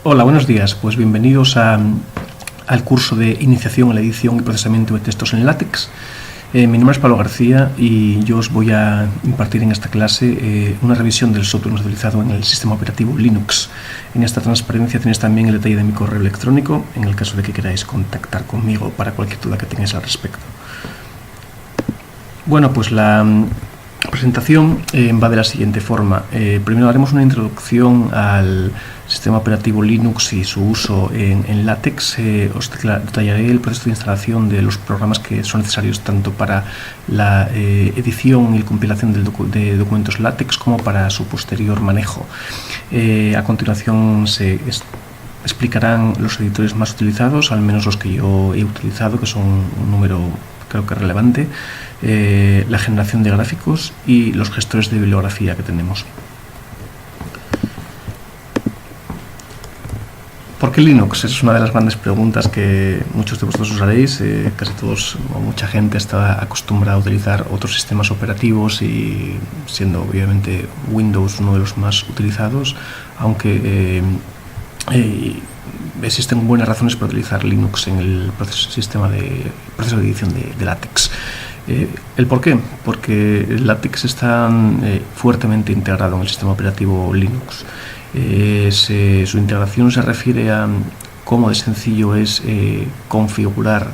Hola, buenos días. Pues bienvenidos al curso de Iniciación a la Edición y Procesamiento de Textos en LaTeX. Mi nombre es Pablo García y yo os voy a impartir en esta clase una revisión del software más utilizado en el sistema operativo Linux. En esta transparencia tenéis también el detalle de mi correo electrónico en el caso de que queráis contactar conmigo para cualquier duda que tengáis al respecto. Bueno, pues la presentación va de la siguiente forma. Primero haremos una introducción al sistema operativo Linux y su uso en LaTeX. Os detallaré el proceso de instalación de los programas que son necesarios tanto para la edición y compilación de documentos LaTeX como para su posterior manejo. A continuación se explicarán los editores más utilizados, al menos los que yo he utilizado, que son un número creo que relevante, la generación de gráficos y los gestores de bibliografía que tenemos. ¿Por qué Linux? Es una de las grandes preguntas que muchos de vosotros os haréis. Casi todos o mucha gente está acostumbrada a utilizar otros sistemas operativos y siendo obviamente Windows uno de los más utilizados, aunque existen buenas razones para utilizar Linux en el proceso de edición de LaTeX. ¿El por qué? Porque LaTeX está fuertemente integrado en el sistema operativo Linux. Su integración se refiere a cómo de sencillo es configurar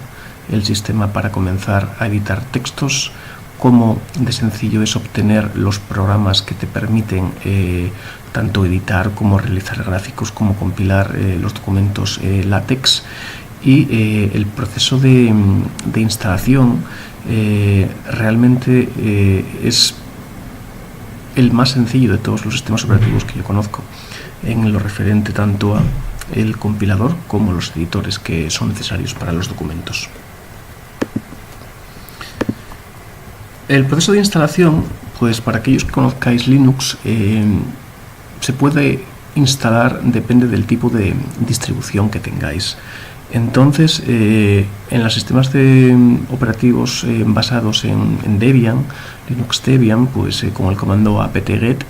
el sistema para comenzar a editar textos, cómo de sencillo es obtener los programas que te permiten tanto editar como realizar gráficos, como compilar los documentos LaTeX, y el proceso de instalación realmente es el más sencillo de todos los sistemas operativos que yo conozco, en lo referente tanto a el compilador como los editores que son necesarios para los documentos. El proceso de instalación, pues para aquellos que conozcáis Linux, se puede instalar, depende del tipo de distribución que tengáis. Entonces, en los sistemas operativos basados en Debian, Linux Debian, pues con el comando apt-get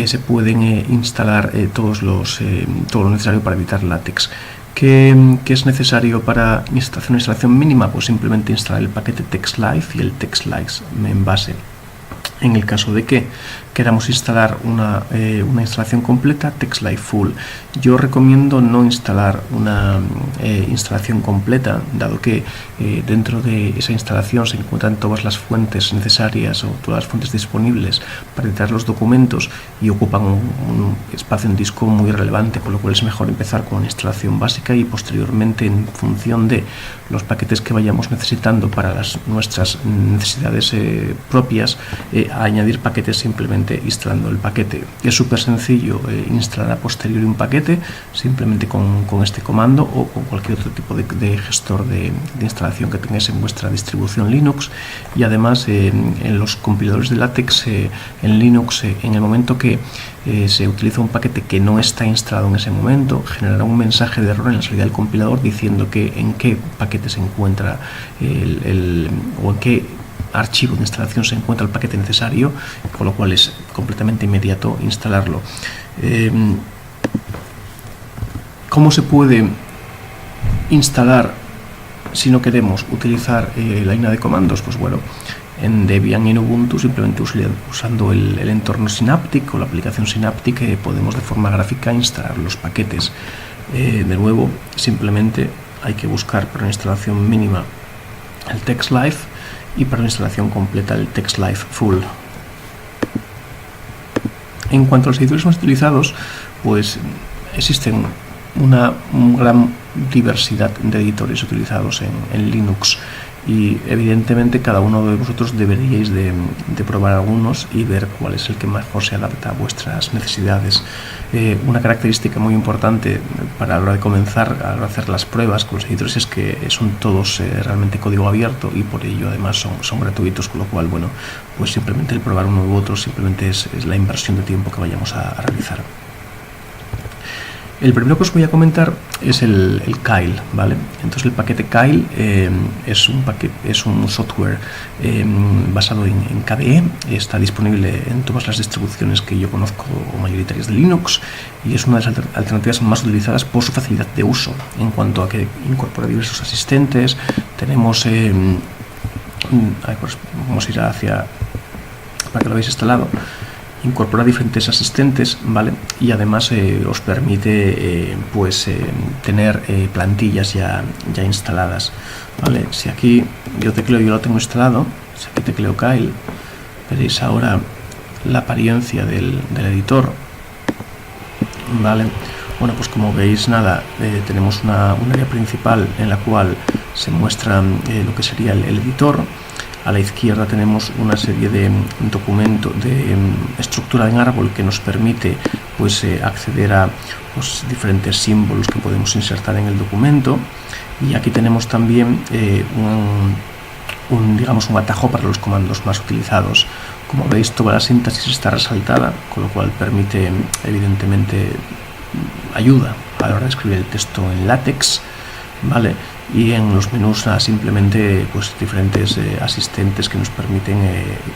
se pueden instalar todo lo necesario para editar LaTeX. ¿Qué es necesario para una instalación mínima? Pues simplemente instalar el paquete TextLive y el TextLive en base. En el caso de que queramos instalar una instalación completa, TextLive Full. Yo recomiendo no instalar una instalación completa, dado que dentro de esa instalación se encuentran todas las fuentes necesarias o todas las fuentes disponibles para editar los documentos y ocupan un espacio en disco muy relevante, con lo cual es mejor empezar con una instalación básica y posteriormente, en función de los paquetes que vayamos necesitando para nuestras necesidades propias, añadir paquetes simplemente instalando el paquete. Es súper sencillo instalar a posteriori un paquete simplemente con este comando o con cualquier otro tipo de gestor de instalación que tengáis en vuestra distribución Linux. Y además en los compiladores de LaTeX en Linux, en el momento que se utiliza un paquete que no está instalado en ese momento, generará un mensaje de error en la salida del compilador diciendo que en qué paquete se encuentra o en qué archivo de instalación se encuentra el paquete necesario, con lo cual es completamente inmediato instalarlo. ¿Cómo se puede instalar si no queremos utilizar la línea de comandos? Pues bueno, en Debian y en Ubuntu, simplemente usando el entorno Synaptic o la aplicación Synaptic, podemos de forma gráfica instalar los paquetes. De nuevo, simplemente hay que buscar para una instalación mínima el TextLive y para una instalación completa el TextLive Full. En cuanto a los editores más utilizados, pues existen una gran diversidad de editores utilizados en Linux, y evidentemente cada uno de vosotros deberíais de probar algunos y ver cuál es el que mejor se adapta a vuestras necesidades. Una característica muy importante para la hora de comenzar a hacer las pruebas con los editores es que son todos realmente código abierto y por ello además son gratuitos, con lo cual, bueno, pues simplemente el probar uno u otro simplemente es la inversión de tiempo que vayamos a realizar. El primero que os voy a comentar es el Kyle, ¿vale? Entonces el paquete Kyle es un software basado en KDE, está disponible en todas las distribuciones que yo conozco mayoritarias de Linux y es una de las alternativas más utilizadas por su facilidad de uso en cuanto a que incorpora diversos asistentes. Tenemos, pues vamos a ir hacia, para que lo veáis instalado. Incorpora diferentes asistentes, ¿vale? Y además os permite tener plantillas ya instaladas, ¿vale? Si aquí yo lo tengo instalado, si aquí tecleo Kyle, veréis ahora la apariencia del editor, ¿vale? Bueno, pues como veis, tenemos un área principal en la cual se muestra lo que sería el editor. A la izquierda tenemos una serie de documentos de estructura en árbol que nos permite acceder a diferentes símbolos que podemos insertar en el documento, y aquí tenemos también un atajo para los comandos más utilizados. Como veis, toda la sintaxis está resaltada, con lo cual permite, evidentemente, ayuda a la hora de escribir el texto en látex, ¿vale? Y en los menús simplemente diferentes asistentes que nos permiten,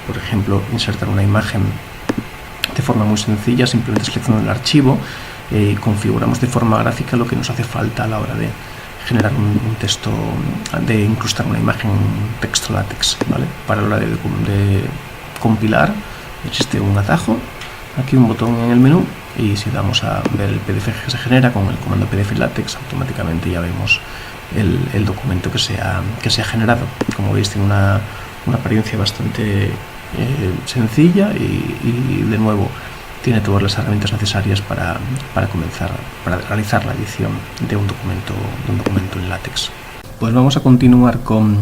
por ejemplo, insertar una imagen de forma muy sencilla, simplemente seleccionando el archivo y configuramos de forma gráfica lo que nos hace falta a la hora de generar un texto, de incrustar una imagen texto látex, ¿vale? Para la hora de compilar existe un atajo, aquí un botón en el menú, y si damos a ver el PDF que se genera con el comando PDF látex, automáticamente ya vemos el documento que se ha generado. Como veis, tiene una apariencia bastante sencilla y de nuevo tiene todas las herramientas necesarias para realizar la edición de un documento en látex. Pues vamos a continuar con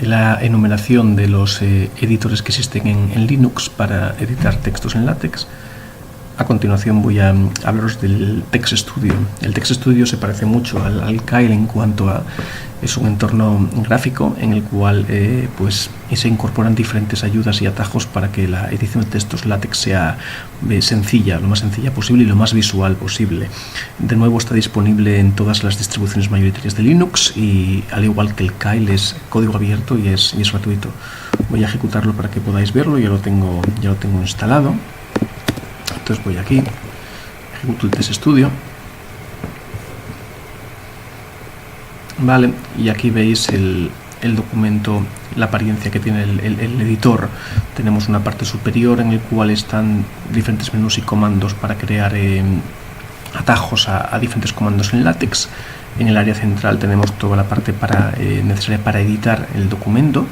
la enumeración de los editores que existen en Linux para editar textos en látex. A continuación voy a hablaros del TextStudio. El TextStudio se parece mucho al Kyle en cuanto a es un entorno gráfico en el cual se incorporan diferentes ayudas y atajos para que la edición de textos látex sea sencilla, lo más sencilla posible y lo más visual posible. De nuevo, está disponible en todas las distribuciones mayoritarias de Linux y, al igual que el Kyle, es código abierto y es gratuito. Voy a ejecutarlo para que podáis verlo. Ya lo tengo instalado. Entonces voy aquí, ejecuto el TextStudio, vale, y aquí veis el documento, la apariencia que tiene el editor. Tenemos una parte superior en el cual están diferentes menús y comandos para crear atajos a diferentes comandos en látex. En el área central tenemos toda la parte necesaria para editar el documento.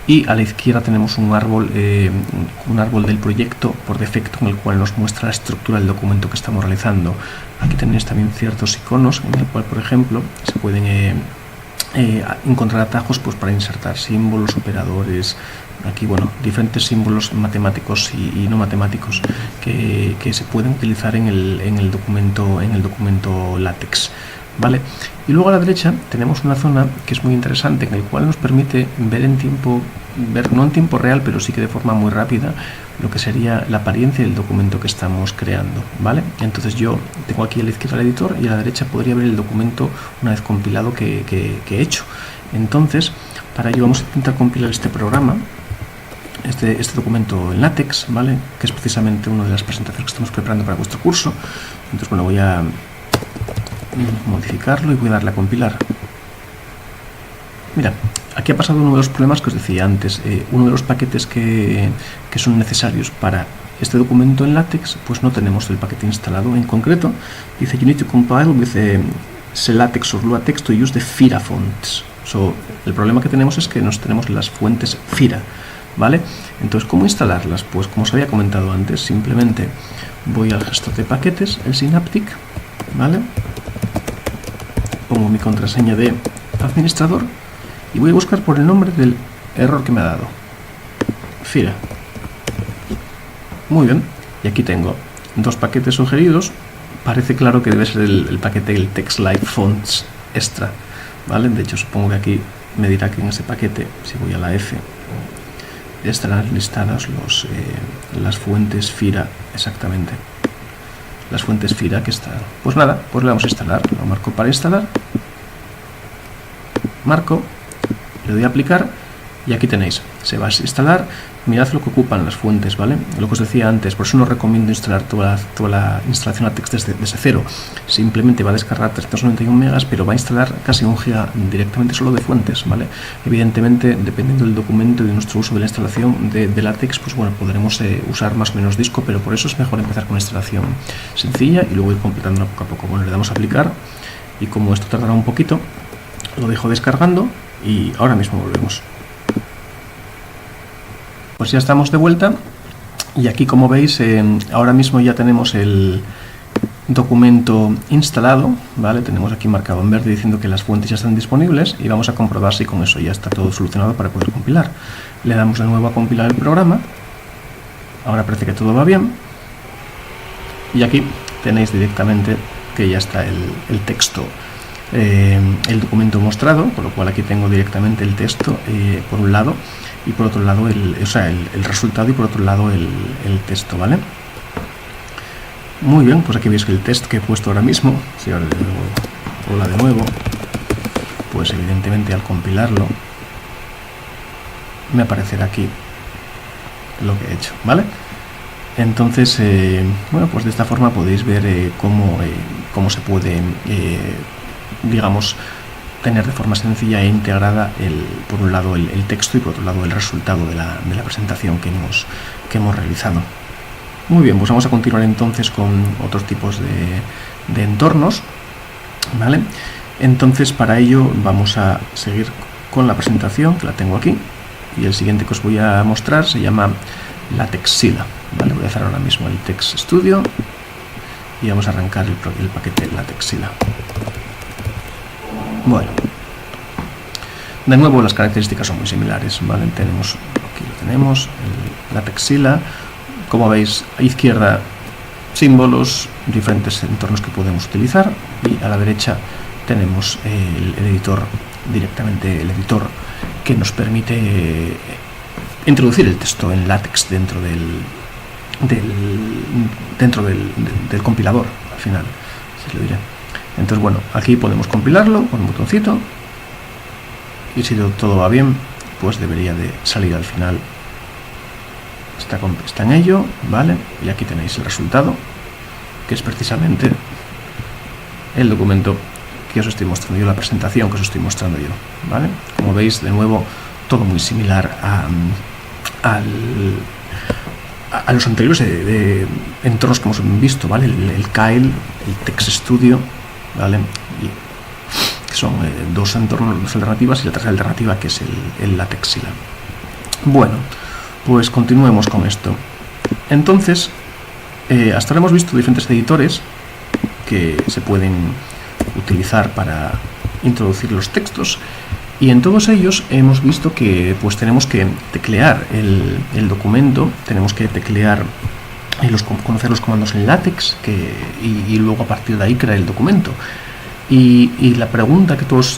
Y a la izquierda tenemos un árbol del proyecto por defecto, en el cual nos muestra la estructura del documento que estamos realizando. Aquí tenéis también ciertos iconos en el cual, por ejemplo, se pueden encontrar atajos para insertar símbolos, operadores. Aquí, diferentes símbolos matemáticos y no matemáticos que se pueden utilizar en el documento látex, ¿vale? Y luego a la derecha tenemos una zona que es muy interesante, en el cual nos permite ver no en tiempo real, pero sí que de forma muy rápida, lo que sería la apariencia del documento que estamos creando, ¿vale? Entonces yo tengo aquí a la izquierda el editor y a la derecha podría ver el documento una vez compilado que he hecho. Entonces, para ello vamos a intentar compilar este programa, este documento en látex, ¿vale? Que es precisamente una de las presentaciones que estamos preparando para vuestro curso. Entonces, voy a modificarlo y voy a darle a compilar. Mira, aquí ha pasado uno de los problemas que os decía antes. Uno de los paquetes que son necesarios para este documento en látex, pues no tenemos el paquete instalado. En concreto, dice you need to compile with Latex or Lua text to use the Fira fonts. El problema que tenemos es que no tenemos las fuentes Fira, ¿vale? Entonces, ¿cómo instalarlas? Pues como os había comentado antes, simplemente voy al gestor de paquetes, el Synaptic, ¿vale? Pongo mi contraseña de administrador y voy a buscar por el nombre del error que me ha dado. Fira. Muy bien. Y aquí tengo dos paquetes sugeridos. Parece claro que debe ser el paquete, el TextLive Fonts Extra, ¿vale? De hecho, supongo que aquí me dirá que en ese paquete, si voy a la F, estarán listadas las fuentes Fira exactamente. las fuentes Fira que están. Pues nada, pues le vamos a instalar. Lo marco para instalar. Marco, le doy a aplicar y aquí tenéis, se va a instalar. Mirad lo que ocupan las fuentes, ¿vale? Lo que os decía antes, por eso no recomiendo instalar toda la instalación LaTeX desde cero. Simplemente va a descargar 391 megas, pero va a instalar casi 1 giga directamente solo de fuentes, ¿vale? Evidentemente, dependiendo del documento y de nuestro uso de la instalación de LaTeX, pues bueno, podremos usar más o menos disco, pero por eso es mejor empezar con una instalación sencilla y luego ir completándola poco a poco. Bueno, le damos a aplicar y como esto tardará un poquito, lo dejo descargando y ahora mismo volvemos. Pues ya estamos de vuelta y aquí, como veis, ahora mismo ya tenemos el documento instalado, ¿vale? Tenemos aquí marcado en verde diciendo que las fuentes ya están disponibles y vamos a comprobar si con eso ya está todo solucionado para poder compilar. Le damos de nuevo a compilar el programa. Ahora parece que todo va bien y aquí tenéis directamente que ya está el texto, el documento mostrado, con lo cual aquí tengo directamente el texto por un lado y por otro lado el resultado y por otro lado el texto, ¿vale? Muy bien, pues aquí veis que el test que he puesto ahora mismo, si ahora hola de nuevo, pues evidentemente al compilarlo me aparecerá aquí lo que he hecho, ¿vale? Entonces, bueno, pues de esta forma podéis ver cómo se puede, digamos, tener de forma sencilla e integrada por un lado el texto y por otro lado el resultado de la presentación que hemos realizado. Muy bien, pues vamos a continuar entonces con otros tipos de entornos, ¿vale? Entonces, para ello vamos a seguir con la presentación, que la tengo aquí, y el siguiente que os voy a mostrar se llama LaTeXila, ¿vale? Voy a hacer ahora mismo el Text Studio y vamos a arrancar el paquete LaTeXila. Bueno, de nuevo las características son muy similares, ¿vale? Aquí lo tenemos, el LaTeXila. Como veis, a izquierda símbolos, diferentes entornos que podemos utilizar y a la derecha tenemos el editor, directamente el editor que nos permite introducir el texto en LaTeX dentro del compilador, al final, si lo diré. Entonces, bueno, aquí podemos compilarlo con un botoncito y si todo va bien, pues debería de salir al final. Está en ello, ¿vale? Y aquí tenéis el resultado, que es precisamente el documento que os estoy mostrando yo, la presentación que os estoy mostrando yo, ¿vale? Como veis, de nuevo, todo muy similar a los anteriores de entornos que hemos visto, ¿vale? El Kyle, el Text Studio, ¿vale? Y que son dos entornos, dos alternativas, y la tercera alternativa que es el LaTeXila. Bueno, pues continuemos con esto. Entonces, hasta ahora hemos visto diferentes editores que se pueden utilizar para introducir los textos, y en todos ellos hemos visto que pues tenemos que teclear el documento, tenemos que teclear conocer los comandos en LaTeX y luego a partir de ahí crear el documento. Y la pregunta que todos,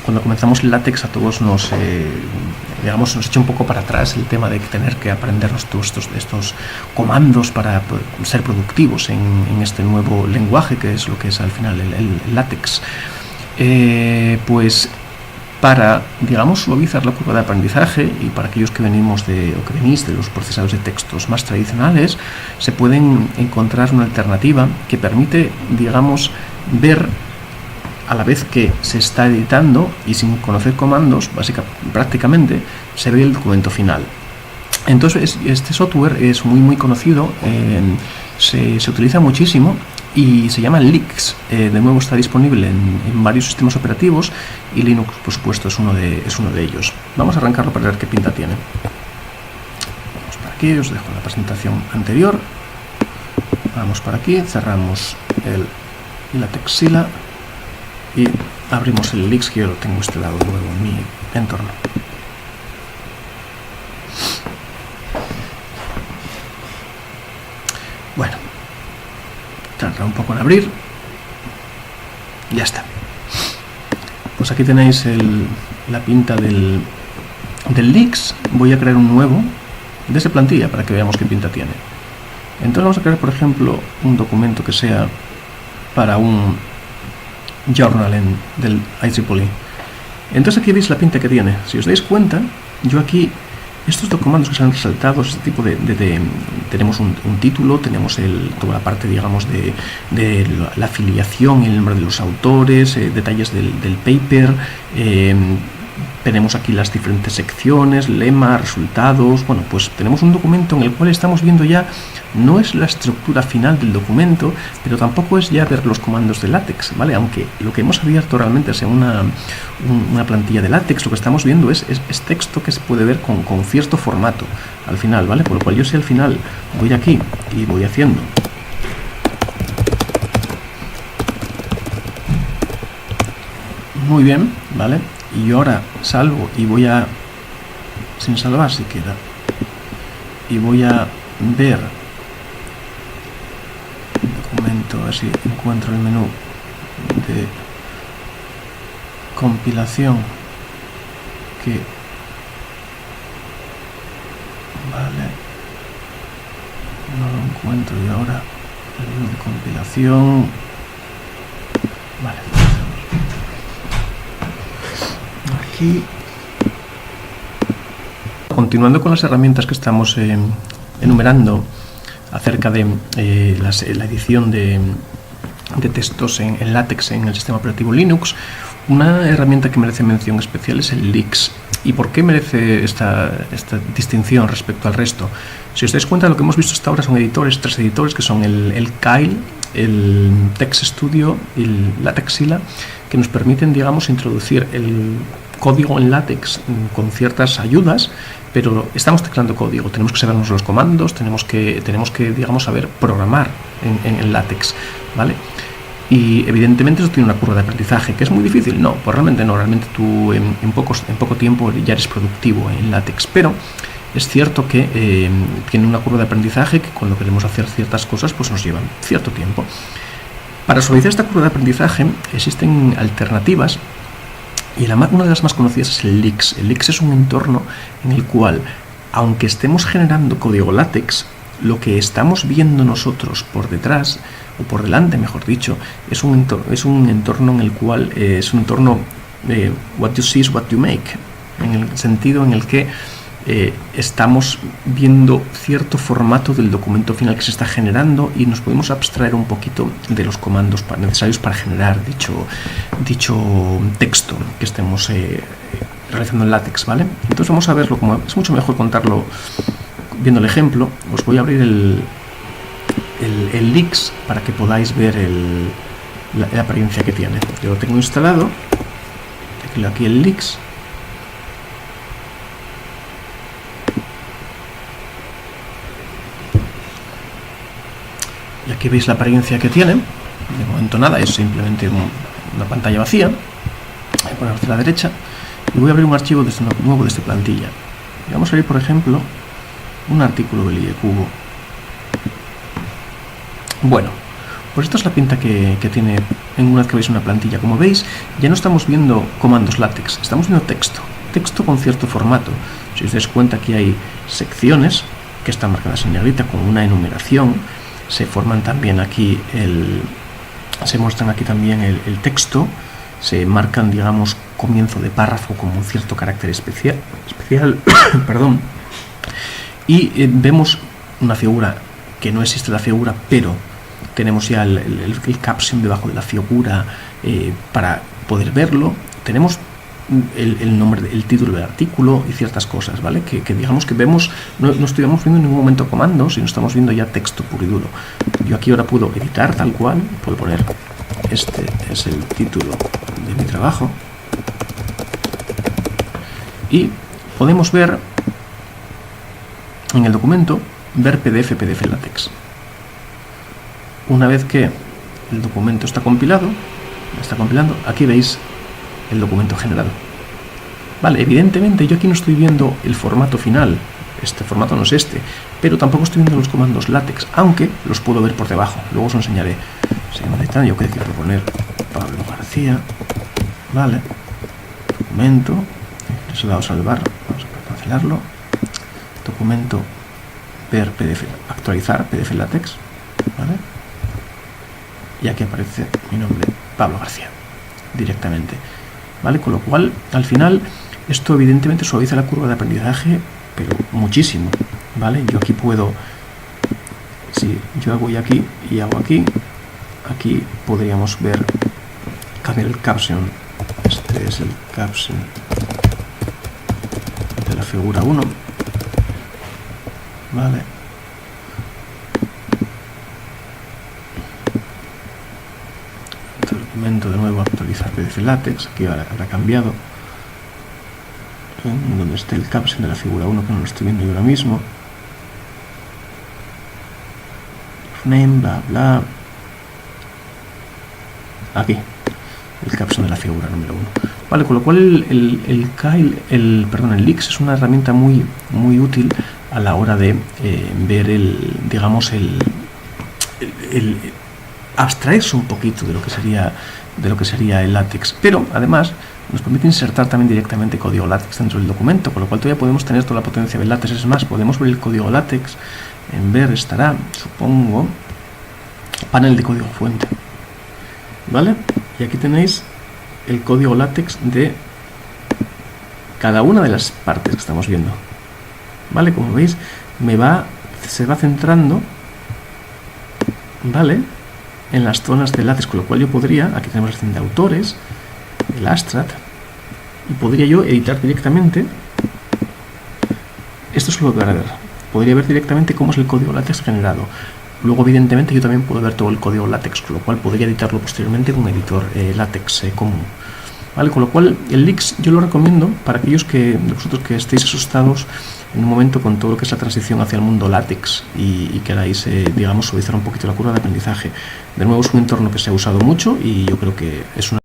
cuando comenzamos el LaTeX, a todos nos echa un poco para atrás el tema de tener que aprendernos todos estos comandos para ser productivos en este nuevo lenguaje que es lo que es al final el LaTeX. Pues para, digamos, suavizar la curva de aprendizaje y para aquellos que venís de los procesadores de textos más tradicionales, se pueden encontrar una alternativa que permite, digamos, ver a la vez que se está editando y sin conocer comandos, prácticamente se ve el documento final. Entonces este software es muy conocido, se utiliza muchísimo y se llama LeX. De nuevo está disponible en varios sistemas operativos y Linux, por supuesto, es uno de ellos. Vamos a arrancarlo para ver qué pinta tiene. Vamos para aquí, os dejo la presentación anterior. Vamos para aquí, cerramos el LaTeXila y abrimos el LeX, que yo lo tengo instalado luego en mi entorno. Bueno, tarda un poco en abrir. Ya está. Pues aquí tenéis la pinta del LeX. Voy a crear un nuevo desde plantilla para que veamos qué pinta tiene. Entonces vamos a crear, por ejemplo, un documento que sea para un journal del IEEE. Entonces aquí veis la pinta que tiene. Si os dais cuenta, yo aquí, estos comandos que se han resaltado, este tipo tenemos un título, tenemos toda la parte, digamos, de la afiliación, el nombre de los autores, detalles del paper, tenemos aquí las diferentes secciones, lema, resultados. Bueno, pues tenemos un documento en el cual estamos viendo ya, no es la estructura final del documento, pero tampoco es ya ver los comandos de LaTeX, ¿vale? Aunque lo que hemos abierto realmente es una plantilla de LaTeX, lo que estamos viendo es texto que se puede ver con cierto formato al final, ¿vale? Por lo cual yo si al final voy aquí y voy haciendo muy bien, ¿vale? Y yo ahora salvo y voy a, sin salvar si queda, y voy a ver documento, a ver si encuentro el menú de compilación que, vale, no lo encuentro y ahora el menú de compilación, vale. Aquí, continuando con las herramientas que estamos enumerando acerca de la edición de textos en LaTeX en el sistema operativo Linux, una herramienta que merece mención especial es el LIX. ¿Y por qué merece esta distinción respecto al resto? Si os dais cuenta, lo que hemos visto hasta ahora son tres editores, que son el Kyle, el Text Studio y el LaTeXila, que nos permiten, digamos, introducir el código en LaTeX con ciertas ayudas, pero estamos teclando código, tenemos que sabernos los comandos, tenemos que digamos, saber programar en LaTeX, ¿vale? Y evidentemente eso tiene una curva de aprendizaje, que es muy difícil. No, pues realmente no, realmente tú en poco tiempo ya eres productivo en LaTeX, pero es cierto que tiene una curva de aprendizaje que cuando queremos hacer ciertas cosas pues nos llevan cierto tiempo. Para suavizar esta curva de aprendizaje existen alternativas y una de las más conocidas es el LIX. El LIX es un entorno en el cual, aunque estemos generando código LaTeX, lo que estamos viendo nosotros por detrás, o por delante mejor dicho, es un entorno en el cual es un entorno what you see is what you make, en el sentido en el que estamos viendo cierto formato del documento final que se está generando y nos podemos abstraer un poquito de los comandos necesarios para generar dicho texto que estemos realizando en LaTeX, ¿vale? Entonces vamos a verlo, como es mucho mejor contarlo viendo el ejemplo. Os voy a abrir el LIX para que podáis ver la apariencia que tiene. Yo lo tengo instalado, tecleo aquí el LIX. Y aquí veis la apariencia que tiene. De momento nada, es simplemente una pantalla vacía. Voy a poner hacia la derecha y voy a abrir un archivo nuevo desde plantilla. Y vamos a abrir, por ejemplo, un artículo del IEcubo. Bueno, pues esta es la pinta que tiene una vez que veis una plantilla. Como veis, ya no estamos viendo comandos LaTeX, estamos viendo texto con cierto formato. Si os dais cuenta, aquí hay secciones que están marcadas en negrita con una enumeración. Se forman también aquí se muestran aquí también el texto, se marcan, digamos, comienzo de párrafo con un cierto carácter especial perdón, y vemos una figura que no existe la figura, pero tenemos ya el caption debajo de la figura para poder verlo. Tenemos el nombre, el título del artículo y ciertas cosas, ¿vale? Que digamos que vemos, no estamos viendo en ningún momento comandos, sino estamos viendo ya texto puro y duro. Yo aquí ahora puedo editar tal cual, puedo poner este es el título de mi trabajo y podemos ver en el documento, ver PDF LaTeX. Una vez que el documento está compilando, aquí veis el documento generado. Vale, evidentemente yo aquí no estoy viendo el formato final, este formato no es este, pero tampoco estoy viendo los comandos LaTeX, aunque los puedo ver por debajo, luego os enseñaré. Yo creo que quiero poner Pablo García, vale, documento, se lo he dado a salvar, vamos a cancelarlo, documento ver PDF, actualizar PDF LaTeX, ¿vale? Y aquí aparece mi nombre, Pablo García, directamente, ¿vale? Con lo cual, al final, esto evidentemente suaviza la curva de aprendizaje, pero muchísimo, ¿vale? Yo aquí puedo, si yo hago aquí y hago aquí podríamos ver, cambiar el caption. Este es el caption de la figura 1, ¿vale? Documento de nuevo, actualizar PDF LaTeX, aquí habrá cambiado, donde esté el caption de la figura 1, que no lo estoy viendo yo ahora mismo. Name, bla bla. Aquí, el caption de la figura número 1. Vale, con lo cual el LeX es una herramienta muy útil a la hora de ver abstraerse un poquito de lo que sería el LaTeX, pero además nos permite insertar también directamente código LaTeX dentro del documento, con lo cual todavía podemos tener toda la potencia del LaTeX. Es más, podemos ver el código LaTeX. En ver estará, supongo, panel de código fuente, ¿vale? Y aquí tenéis el código LaTeX de cada una de las partes que estamos viendo, ¿vale? Como veis, se va centrando, ¿vale?, en las zonas de LaTeX, con lo cual yo podría, aquí tenemos la sección de autores, el abstract, y podría yo editar directamente. Esto es lo que van a ver. Podría ver directamente cómo es el código LaTeX generado. Luego, evidentemente, yo también puedo ver todo el código LaTeX, con lo cual podría editarlo posteriormente con un editor LaTeX común. ¿Vale? Con lo cual, el LeX yo lo recomiendo para aquellos de vosotros que estéis asustados en un momento con todo lo que es la transición hacia el mundo LaTeX y queráis, digamos, suavizar un poquito la curva de aprendizaje. De nuevo, es un entorno que se ha usado mucho y yo creo que es una